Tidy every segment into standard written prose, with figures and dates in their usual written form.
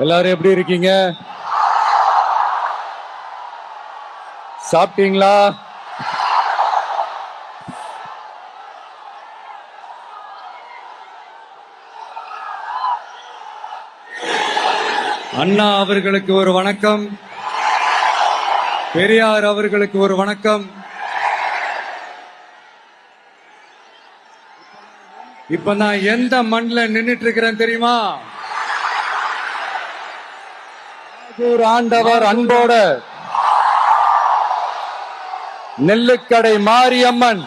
எல்லாரும் எப்படி இருக்கீங்க? சாப்பிட்டீங்களா? அண்ணா அவர்களுக்கு ஒரு வணக்கம், பெரியார் அவர்களுக்கு ஒரு வணக்கம். இப்ப நான் எந்த மண்ணில் நின்னுட்டு இருக்கிறேன் தெரியுமா? ஆண்டவர் அன்போட நெல்லுக்கடை மாரியம்மன்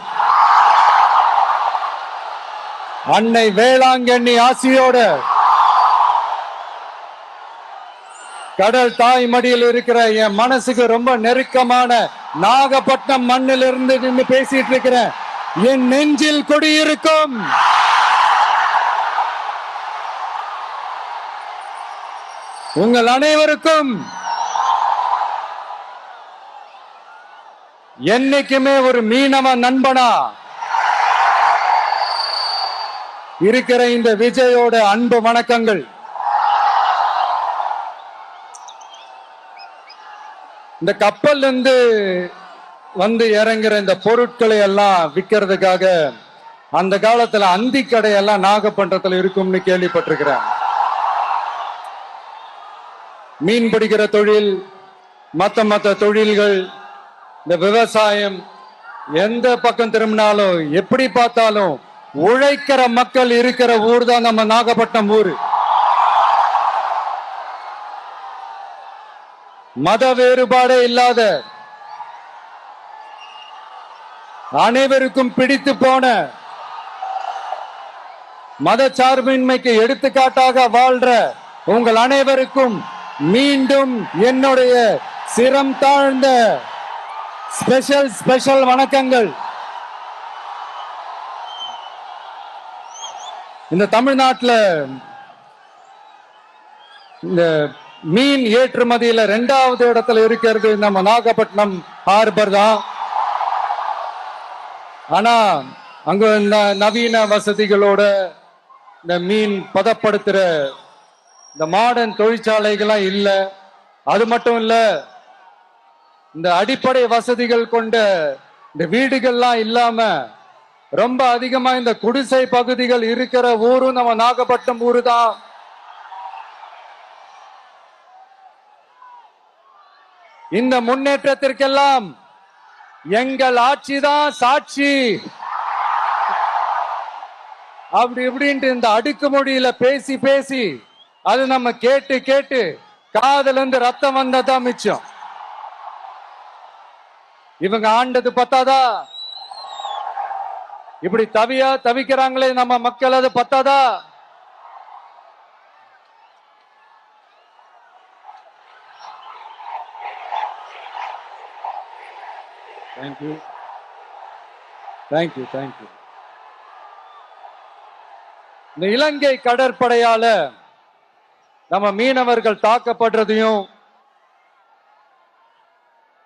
அன்னை வேளாங்கண்ணி ஆசியோட கடல் தாய் மடியில் இருக்கிற என் மனசுக்கு ரொம்ப நெருக்கமான நாகப்பட்டினம் மண்ணில் இருந்து நின்று பேசிட்டு இருக்கிறேன். என் நெஞ்சில் குடியிருக்கும் உங்கள் அனைவருக்கும் என்னைக்குமே ஒரு மீனவ நண்பனா இருக்கிற இந்த விஜயோட அன்பு வணக்கங்கள். இந்த கப்பல் இருந்து வந்து இறங்குற இந்த பொருட்களை எல்லாம் விற்கிறதுக்காக அந்த காலத்துல அந்தி கடையெல்லாம் நாகப்பட்டினத்துல இருக்கும்னு கேள்விப்பட்டிருக்கிறேன். மீன் பிடிக்கிற தொழில், மத்த தொழில்கள், இந்த விவசாயம், எந்த பக்கம் திரும்பினாலும் எப்படி பார்த்தாலும் உழைக்கிற மக்கள் இருக்கிற ஊர் தான் நம்ம நாகப்பட்டினம் ஊர். மத வேறுபாடே இல்லாத, அனைவருக்கும் பிடித்து போன, மத சார்பின்மைக்கு எடுத்துக்காட்டாக வாழ்ற உங்கள் அனைவருக்கும் மீண்டும் என்னுடைய சிரம் தாழ்ந்த ஸ்பெஷல் வணக்கங்கள். இந்த தமிழ்நாட்டில் இந்த மீன் ஏற்றுமதியில 2வது இடத்துல இருக்கிறது நம்ம நாகப்பட்டினம் ஹார்பர் தான். ஆனா அங்க நவீன வசதிகளோட இந்த மீன் பதப்படுத்துற இந்த மாடர்ன் தொழிற்சாலைகள்லாம் இல்ல. அது மட்டும் இல்ல, இந்த அடிப்படை வசதிகள் கொண்ட இந்த வீடுகள்லாம் இல்லாம ரொம்ப அதிகமா இந்த குடிசை பகுதிகள் இருக்கிற ஊரும் நம்ம நாகப்பட்டினம் ஊரு தான். இந்த முன்னேற்றத்திற்கெல்லாம் எங்கள் ஆட்சி தான் சாட்சி. அப்படி இப்படின்ட்டு இந்த அடுக்குமொழியில பேசி பேசி அது நம்ம கேட்டு கேட்டு காதுல இருந்து ரத்தம் வந்ததான் மிச்சம். இவங்க ஆண்டது பத்தாதா? இப்படி தவிக்கிறாங்களே நம்ம மக்கள், அது பத்தாதா? தேங்க்யூ. இந்த இலங்கை கடற்படையால நம்ம மீனவர்கள் தாக்கப்படுறதையும்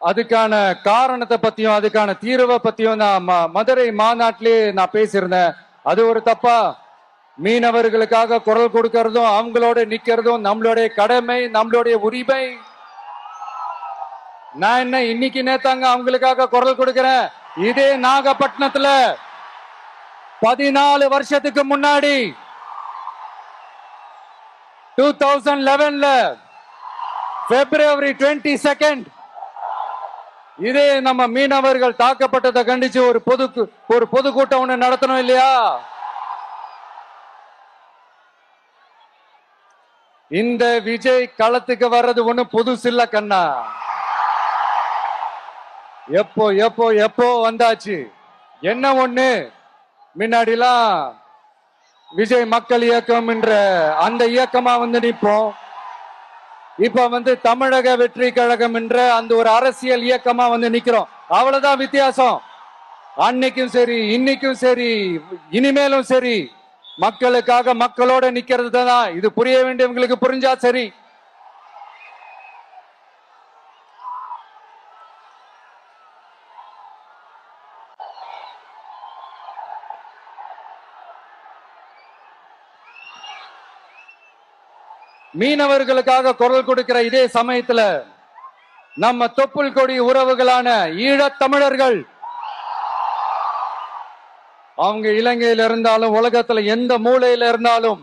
அதுக்கான காரணத்தை பத்தியும் அதுக்கான தீர்வை பத்தியும் நான் மதுரை மாநாட்டிலே நான் பேசியிருந்தேன். அது ஒரு தப்பா? மீனவர்களுக்காக குரல் கொடுக்கறதும் அவங்களோட நிக்கிறதும் நம்மளுடைய கடமை, நம்மளுடைய உரிமை. நான் என்ன இன்னைக்கு நேத்தாங்க அவங்களுக்காக குரல் கொடுக்கிறேன். இதே நாகப்பட்டினத்துல 14 வருஷத்துக்கு முன்னாடி 2011 February 22 இதே நம்ம மீனவர்கள் தாக்கப்பட்டதை கண்டிச்சு ஒரு பொதுக்கூட்டம் ஒண்ணு நடத்தணும் இல்லையா? இந்த விஜய் களத்துக்கு வர்றது ஒண்ணு புதுசு இல்ல கண்ணா. எப்போ வந்தாச்சு. என்ன ஒண்ணு, முன்னாடிலாம் விஜய் மக்கள் இயக்கம் என்ற அந்த இயக்கமா வந்து நிற்போம். இப்ப தமிழக வெற்றி கழகம் என்ற அந்த ஒரு அரசியல் இயக்கமா வந்து நிக்கிறோம். அவ்வளவுதான் வித்தியாசம். அன்னைக்கும் சரி, இன்னைக்கும் சரி, இனிமேலும் சரி, மக்களுக்காக மக்களோட நிக்கிறது தான். இது புரிய வேண்டியவங்களுக்கு புரிஞ்சா சரி. மீனவர்களுக்காக குரல் கொடுக்கிற இதே சமயத்துல நம்ம தொப்புள் கொடி உறவுகளான ஈழத் தமிழர்கள் அவங்க இலங்கையில இருந்தாலும் உலகத்துல எந்த மூலையில இருந்தாலும்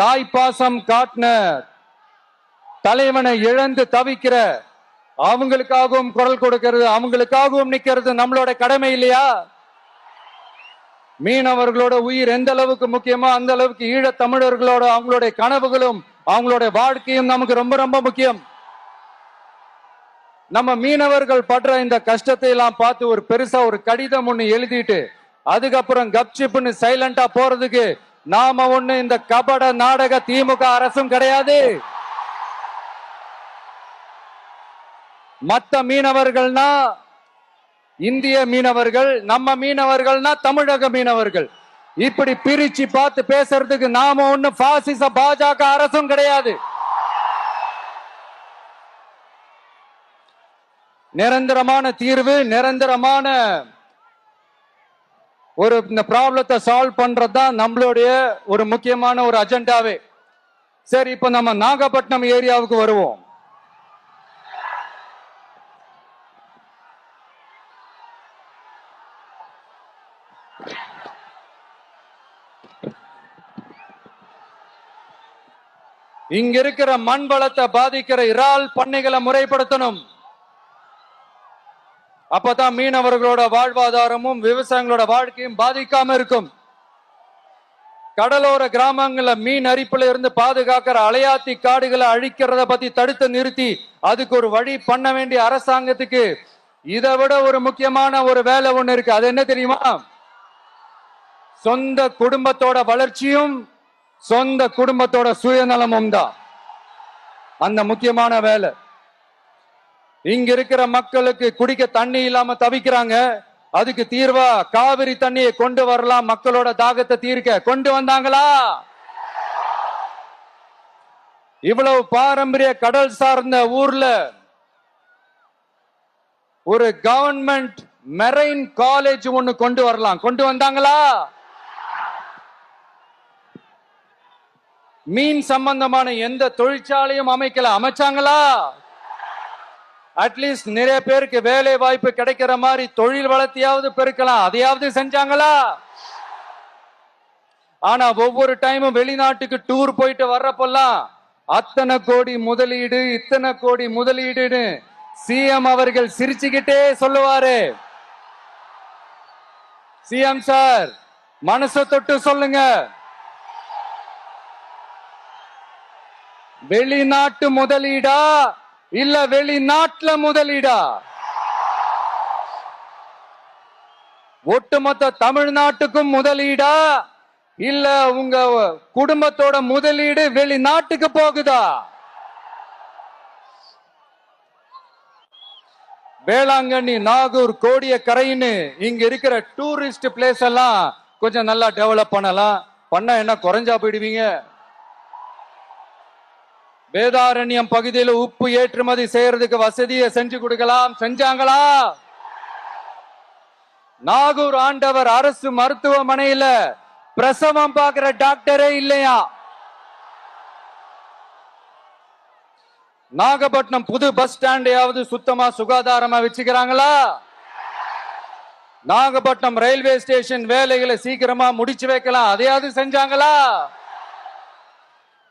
தாய்ப்பாசம் காட்டின தலைவனை இழந்து தவிக்கிற அவங்களுக்காகவும் குரல் கொடுக்கிறது, அவங்களுக்காகவும் நிக்கிறது நம்மளோட கடமை இல்லையா? மீனவர்களோட உயிர் எந்த அளவுக்கு முக்கியமோ அந்த அளவுக்கு ஈழத் தமிழர்களோட அவங்களுடைய கனவுகளும் அவங்களுடைய வாழ்க்கையும் நமக்கு ரொம்ப ரொம்ப முக்கியம். நம்ம மீனவர்கள் படுற இந்த கஷ்டத்தை எல்லாம் பார்த்து ஒரு பெருசா ஒரு கடிதம் ஒண்ணு எழுதிட்டு அதுக்கப்புறம் கப்சிப்னு சைலண்டா போறதுக்கு நாம ஒண்ணு இந்த கபட நாடக திமுக அரசும் கிடையாது. மத்த மீனவர்கள்னா இந்திய மீனவர்கள், நம்ம மீனவர்கள்னா தமிழக மீனவர்கள், இப்படி பிரிச்சு பார்த்து பேசுறதுக்கு நாம ஒண்ணு பாசிச பாஜக அரசும் கிடையாது. நிரந்தரமான தீர்வு, நிரந்தரமான ஒரு இந்த ப்ராப்ளத்தை சால்வ் பண்றதுதான் நம்மளுடைய ஒரு முக்கியமான ஒரு அஜெண்டாவே. சரி, இப்ப நம்ம நாகப்பட்டினம் ஏரியாவுக்கு வருவோம். இங்க இருக்கிற மண் வளத்தை பாதிக்கிற இறால் பண்ணைகளை முறைப்படுத்தணும். அப்பதான் மீனவர்களோட வாழ்வாதாரமும் விவசாயிகளோட வாழ்க்கையும் பாதிக்காம இருக்கும். கடலோர கிராமங்கள்ல மீன் அரிப்புல இருந்து பாதுகாக்கிற அலையாத்தி காடுகளை அழிக்கிறத பத்தி தடுத்து நிறுத்தி அதுக்கு ஒரு வழி பண்ண வேண்டிய அரசாங்கத்துக்கு இதை விட ஒரு முக்கியமான ஒரு வேலை ஒண்ணு இருக்கு. அது என்ன தெரியுமா? சொந்த குடும்பத்தோட வளர்ச்சியும் சொந்த குடும்பத்தோட சுயநலமும் தான் அந்த முக்கியமான வேலை. இங்க இருக்கிற மக்களுக்கு குடிக்க தண்ணி இல்லாம தவிக்கிறாங்க. அதுக்கு தீர்வா காவிரி தண்ணியை கொண்டு வரலாம், மக்களோட தாகத்தை தீர்க்க. கொண்டு வந்தாங்களா? இவ்வளவு பாரம்பரிய கடல் சார்ந்த ஊர்ல ஒரு கவர்மெண்ட் மெரைன் காலேஜ் ஒண்ணு கொண்டு வரலாம். கொண்டு வந்தாங்களா? மீன் சம்பந்தமான எந்த தொழிற்சாலையும் அமைச்சாங்களா? அட்லீஸ்ட் நிறைய பேருக்கு வேலை வாய்ப்பு கிடைக்கிற மாதிரி தொழில் வளர்த்தியாவது பெருக்கலாம், அதையாவது செஞ்சாங்களா? ஆனா ஒவ்வொரு டைமும் வெளிநாட்டுக்கு டூர் போயிட்டு வர்றப்பெல்லாம் அத்தனை கோடி முதலீடு, இத்தனை கோடி முதலீடுன்னு சிஎம் அவர்கள் சிரிச்சுக்கிட்டே சொல்லுவாரு. சிஎம் சார், மனசை தொட்டு சொல்லுங்க, வெளிநாட்டு முதலீடா இல்ல வெளிநாட்டுல முதலீடா? ஒட்டுமொத்த தமிழ்நாட்டுக்கும் முதலீடா இல்ல உங்க குடும்பத்தோட முதலீடு வெளிநாட்டுக்கு போகுதா? வேளாங்கண்ணி, நாகூர், கோடியக்கரைன்னு இங்க இருக்கிற டூரிஸ்ட் பிளேஸ் எல்லாம் கொஞ்சம் நல்லா டெவலப் பண்ணலாம். பண்ண என்ன குறைஞ்சா போயிடுவீங்க? வேதாரண்யம் பகுதியில் உப்பு ஏற்றுமதி செய்யறதுக்கு வசதியை செஞ்சு கொடுக்கலாம். செஞ்சாங்களா? நாகூர் ஆண்டவர் அரசு மருத்துவமனையில பிரசவம் பார்க்கிற டாக்டரே இல்லையா? நாகப்பட்டினம் புது பஸ் ஸ்டாண்டையாவது சுத்தமா சுகாதாரமா வச்சுக்கிறாங்களா? நாகப்பட்டினம் ரயில்வே ஸ்டேஷன் வேலைகளை சீக்கிரமா முடிச்சு வைக்கலாம், அதையாவது செஞ்சாங்களா?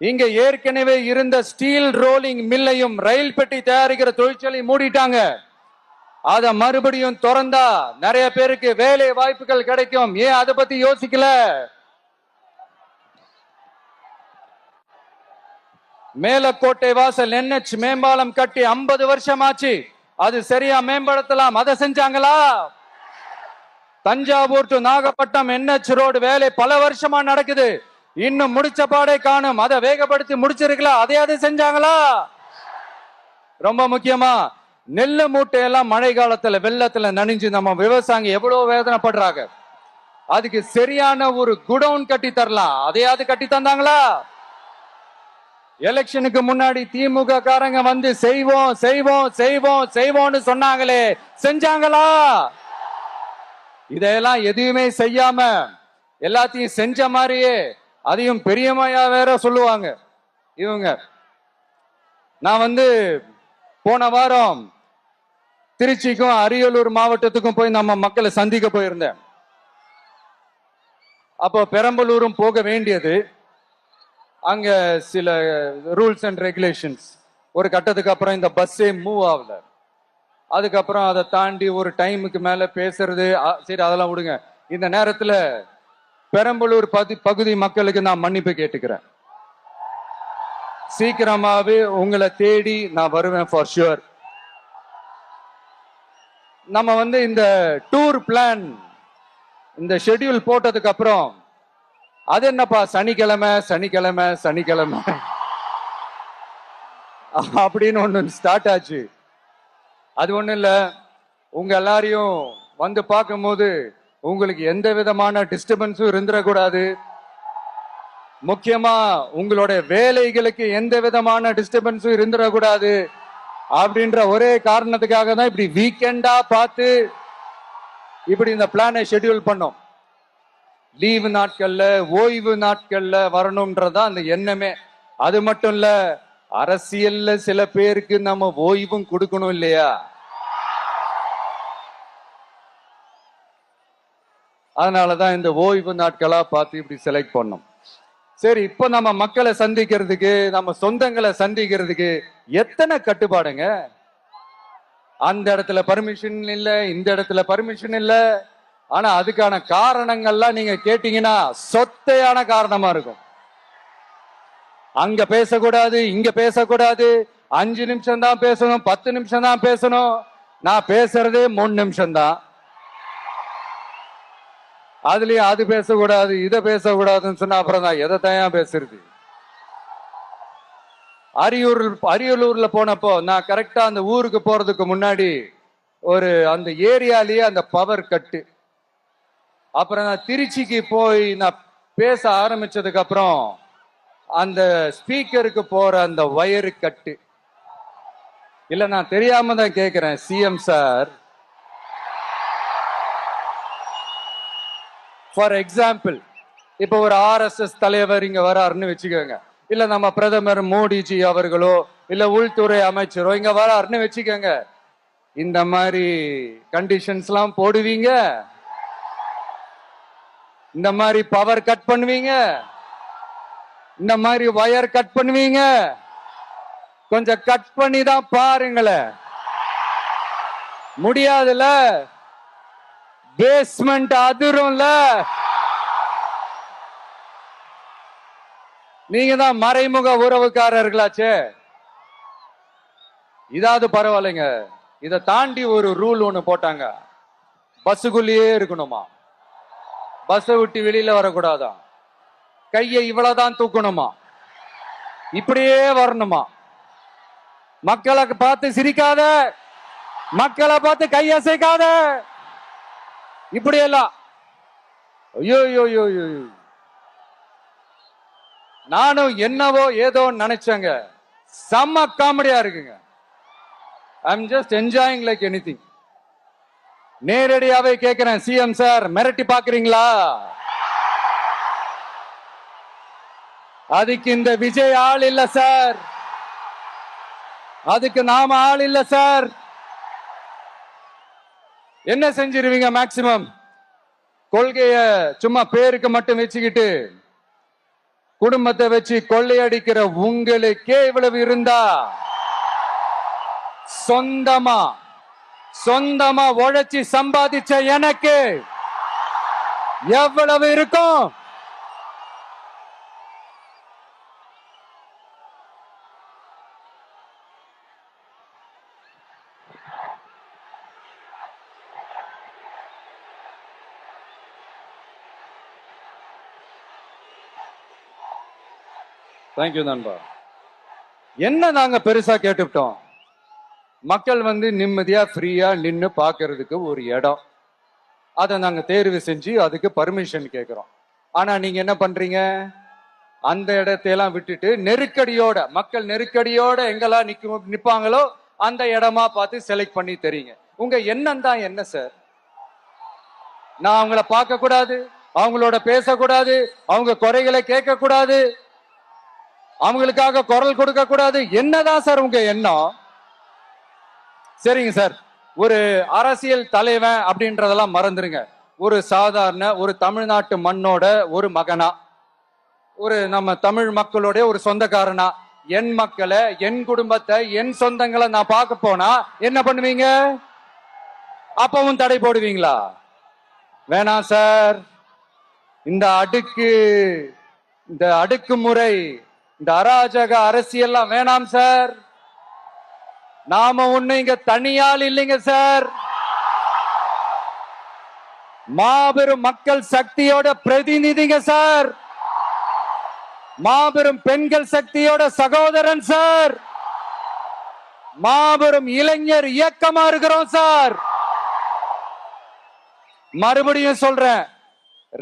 இங்க ஏற்கனவே இருந்த ஸ்டீல் ரோலிங் மில்லையும் ரயில் பெட்டி தயாரிக்கிற தொழிற்சாலை மூடிட்டாங்க. அத மறுபடியும் திறந்தா நிறைய பேருக்கு வேலை வாய்ப்புகள் கிடைக்கும். ஏன் அதை பத்தி யோசிக்கல? மேலக்கோட்டை வாசல் NH மேம்பாலம் கட்டி 50 வருஷம் ஆச்சு, அது சரியா மேம்படுத்தலாம், அதை செஞ்சாங்களா? Thanjavur to Nagapattinam NH road வேலை பல வருஷமா நடக்குது, இன்னும் முடிச்ச பாடே காணும், அதை வேகப்படுத்தி முடிச்சிருக்கலாம், அதையாவது செஞ்சாங்களா? ரொம்ப முக்கியமா நெல்லு மூட்டையெல்லாம் மழை காலத்துல வெள்ளத்துல நனைஞ்சு நம்ம விவசாயிங்க எவ்வளவு வேதனைப்படுறாங்க. அதுக்கு சரியான ஒரு குடவுன் கட்டி தரலாம், அதையாவது கட்டி தந்தாங்களா? எலெக்ஷனுக்கு முன்னாடி திமுக காரங்க வந்து செய்வோம் செய்வோம் செய்வோம் செய்வோம்னு சொன்னாங்களே, செஞ்சாங்களா? இதெல்லாம் எதுவுமே செய்யாம எல்லாத்தையும் செஞ்ச மாதிரியே அதையும் பெரியம்மையா வேற சொல்லுவாங்க இவங்க. நான் போன வாரம் திருச்சிக்கும் அரியலூர் மாவட்டத்துக்கும் போய் நம்ம மக்களை சந்திக்க போயிருந்தேன். அப்போ பெரம்பலூரும் போக வேண்டியது. அங்க சில ரூல்ஸ் அண்ட் ரெகுலேஷன்ஸ், ஒரு கட்டத்துக்கு அப்புறம் இந்த பஸ்ஸே மூவ் ஆகல. அதுக்கப்புறம் அதை தாண்டி ஒரு டைமுக்கு மேல பேசுறது, சரி அதெல்லாம் விடுங்க. இந்த நேரத்துல பெரம்பலூர் பகுதி மக்களுக்கு நான் மன்னிப்பு கேட்டுக்கிறேன். சீக்கிரமாவே உங்களை தேடி நான் வருவேன் ஃபார் ஷுர். நம்ம இந்த டூர் பிளான், இந்த ஷெட்யூல் போட்டதுக்கு அப்புறம் அது என்னப்பா சனிக்கிழமை சனிக்கிழமை சனிக்கிழமை அப்படின்னு ஒண்ணு ஸ்டார்ட் ஆச்சு. அது ஒண்ணு இல்ல, உங்க எல்லாரையும் பார்க்கும்போது உங்களுக்கு எந்த விதமான டிஸ்டர்பன்ஸும் இருந்துடக்கூடாது. முக்கியமா உங்களுடைய வேலைகளுக்கு எந்த விதமான டிஸ்டர்பன்ஸும் இருந்துடக்கூடாது அப்படின்ற ஒரே காரணத்துக்காக தான் இப்படி வீக்கெண்டா பார்த்து இப்படி இந்த பிளானை ஷெட்யூல் பண்ணோம். லீவு நாட்கள்ல, ஓய்வு நாட்கள்ல வரணும்ன்றதான் அந்த எண்ணமே. அது மட்டும் இல்ல, அரசியல்ல சில பேருக்கு நம்ம ஓய்வும் கொடுக்கணும் இல்லையா? அதனாலதான் இந்த ஓய்வு நாட்களா பார்த்து இப்படி செலக்ட் பண்ணோம். சரி, இப்ப நம்ம மக்களை சந்திக்கிறதுக்கு, நம்ம சொந்தங்களை சந்திக்கிறதுக்கு எத்தனை கட்டுப்பாடுங்க. அந்த இடத்துல பர்மிஷன் இல்ல, இந்த இடத்துல பர்மிஷன் இல்ல. ஆனா அதுக்கான காரணங்கள்லாம் நீங்க கேட்டீங்கன்னா சொத்தையான காரணமா இருக்கும். அங்க பேசக்கூடாது, இங்க பேசக்கூடாது, 5 நிமிஷம் தான் பேசணும், 10 நிமிஷம் தான் பேசணும். நான் பேசுறதே 3 நிமிஷம் தான். அதுலயும் அது பேசக்கூடாது, இதை பேசக்கூடாதுன்னு சொன்னா அப்புறம் தான் எதை தான் பேசுறது. அரியலூர்ல போனப்போ நான் கரெக்டா அந்த ஊருக்கு போறதுக்கு முன்னாடி அந்த ஏரியாலேயே அந்த பவர் கட்டு. அப்புறம் நான் திருச்சிக்கு போய் நான் பேச ஆரம்பிச்சதுக்கு அப்புறம் அந்த ஸ்பீக்கருக்கு போற அந்த வயரு கட்டு. இல்ல, நான் தெரியாம தான் கேக்குறேன் சிஎம் சார். ஃபார் எக்ஸாம்பிள், இப்ப ஒரு RSS தலைவர் இங்க வராருன்னு வச்சுக்கோங்க, இல்ல நம்ம பிரதமர் மோடிஜி அவர்களோ இல்ல உள்துறை அமைச்சரோ இங்க வராருன்னு வச்சுக்கோங்க. இந்த மாதிரி கண்டிஷன்ஸ் எல்லாம் போடுவீங்க, இந்த மாதிரி பவர் கட் பண்ணுவீங்க, இந்த மாதிரி வயர் கட் பண்ணுவீங்க. கொஞ்சம் கட் பண்ணி தான் பாருங்களேன். முடியாதுல, பேஸ்மெண்ட் அதிரும்ல. நீங்க தான் மறைமுக உறவுக்காரர்களாச்சே. இதாவது பரவாயில்லைங்க. இதை தாண்டி ஒரு ரூல் ஒண்ணு போட்டாங்க, பஸ்ஸுக்குள்ளேயே இருக்கணுமா, பஸ்ஸை விட்டு வெளியில வரக்கூடாதா, கையை இவ்வளவுதான் தூக்கணுமா, இப்படியே வரணுமா, மக்களை பார்த்து சிரிக்காத, மக்களை பார்த்து கையசைக்காத, இப்படி எல்லாம். ஐயோ ஐயோ ஐயோ, நானும் என்னவோ ஏதோ நினைச்சேங்க. செம்ம காமெடியா இருக்குங்க. I am just enjoying like anything. நேரடியாவே கேட்கிறேன், சிஎம் சார் மிரட்டி பாக்குறீங்களா? அதுக்கு இந்த விஜய் ஆள் இல்ல சார், அதுக்கு நாம ஆள் இல்ல சார். என்ன செஞ்சிருவீங்க? மேக்சிமம் கொள்கைய சும்மா பேருக்கு மட்டும் வச்சுக்கிட்டு குடும்பத்தை வச்சு கொள்ளையடிக்கிற உங்களுக்கே இவ்வளவு இருந்தா, சொந்தமா உழைச்சி சம்பாதிச்ச எனக்கு எவ்வளவு இருக்கும்? தேங்க்யூ நண்பா. என்ன நாங்க பெருசா கேட்டுட்டோம்? மக்கள் நிம்மதியா ஃப்ரீயா நின்னு பாக்குறதுக்கு ஒரு இடம், அதை நாங்க தேர்வு செஞ்சு அதுக்கு பர்மிஷன் கேட்கிறோம். ஆனா நீங்க என்ன பண்றீங்க? அந்த இடத்தையெல்லாம் விட்டுட்டு நெருக்கடியோட, மக்கள் நெருக்கடியோட எங்கெல்லாம் நிப்பாங்களோ அந்த இடமா பார்த்து செலக்ட் பண்ணி தெரியுங்க. உங்க எண்ணம் தான் என்ன சார்? நான் அவங்கள பார்க்க கூடாது, அவங்களோட பேசக்கூடாது, அவங்க குறைகளை கேட்க கூடாது, அவங்களுக்காக குரல் கொடுக்க கூடாது. என்னதான் சார் உங்க எண்ணம்? சரிங்க சார், ஒரு அரசியல் தலைவன் அப்படின்றதெல்லாம் மறந்துருங்க. ஒரு சாதாரண ஒரு தமிழ்நாட்டு மண்ணோட ஒரு மகனா, ஒரு நம்ம தமிழ் மக்களுடைய ஒரு சொந்தக்காரனா, என் மக்களை, என் குடும்பத்தை, என் சொந்தங்களை நான் பார்க்க போனா என்ன பண்ணுவீங்க? அப்பவும் தடை போடுவீங்களா? வேணாம் சார். இந்த அடுக்குமுறை, இந்த அராஜக அரசியல்லாம் வேணாம் சார். நாம ஒண்ணு இங்க தனியால் இல்லைங்க சார். மாபெரும் மக்கள் சக்தியோட பிரதிநிதிங்க சார். மாபெரும் பெண்கள் சக்தியோட சகோதரன் சார். மாபெரும் இளைஞர் இயக்கமா இருக்கிறோம் சார். மறுபடியும் சொல்றேன்,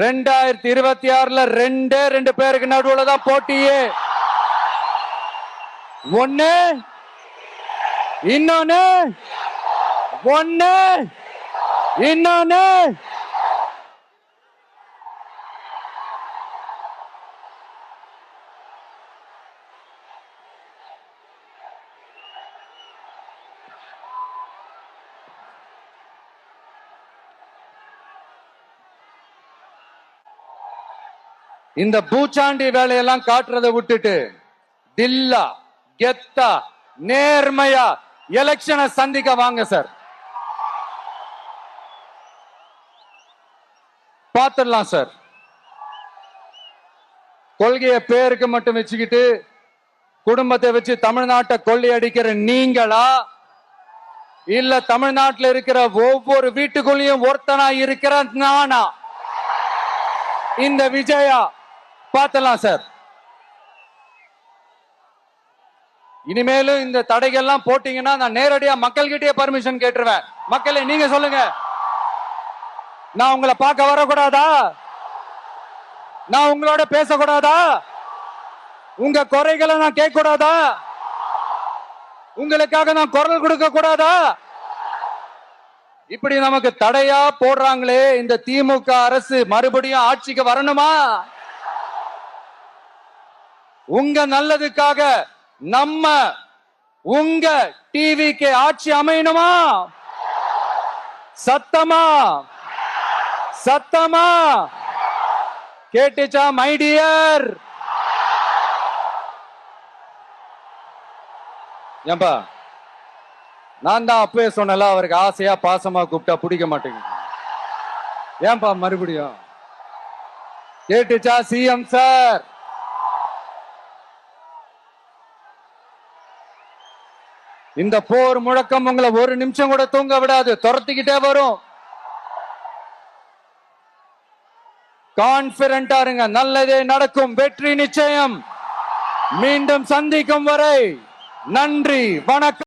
2026 ரெண்டு பேருக்கு நடுவுல தான் போட்டியே. ஒண்ணு இன்னொன்னு இந்த பூச்சாண்டி வேலையெல்லாம் காட்டுறதை விட்டுட்டு தில்லா கெத்தா நேர்மையா எலெக்ஷனை சந்திக்க வாங்க சார். பாத்துடலாம் சார். கொள்கைய பேருக்கு மட்டும் வச்சுக்கிட்டு குடும்பத்தை வச்சு தமிழ்நாட்டை கொள்ளையடிக்கிற நீங்களா, இல்ல தமிழ்நாட்டில் இருக்கிற ஒவ்வொரு வீட்டுக்குள்ளேயும் ஒருத்தனா இருக்கிற நானா, இந்த விஜயா? பாத்தலாம் சார். இனிமேலும் இந்த தடைகள்லாம் போட்டீங்கன்னா நான் நேரடியா மக்கள்கிட்டயே பர்மிஷன் கேட்டுருவேன். மக்களே நீங்க சொல்லுங்க, நான் உங்களை பார்க்க வரக்கூடாதா? நான் உங்களோட பேசக்கூடாதா? உங்க குறைகளை நான் கேட்க கூடாதா? உங்களுக்காக நான் குரல் கொடுக்க கூடாதா? இப்படி நமக்கு தடையா போடுறாங்களே, இந்த திமுக அரசு மறுபடியும் ஆட்சிக்கு வரணுமா? உங்க நல்லதுக்காக நம்ம உங்க டிவிக்கு ஆட்சி அமையணுமா? சத்தமா சத்தமா கேட்டுச்சா மை டியர்? ஏன்பா, நான் தான் அப்பவே சொன்னல, அவருக்கு ஆசையா பாசமா கூப்பிட்டா பிடிக்க மாட்டேங்குது. ஏன்பா மறுபடியும்? கேட்டுச்சா சிஎம் சார்? இந்த போர் முழக்கம் உங்களை ஒரு நிமிஷம் கூட தூங்க விடாது, துரத்திக்கிட்டே வரும். கான்பிடண்டா இருங்க, நல்லதே நடக்கும், வெற்றி நிச்சயம். மீண்டும் சந்திக்கும் வரை நன்றி, வணக்கம்.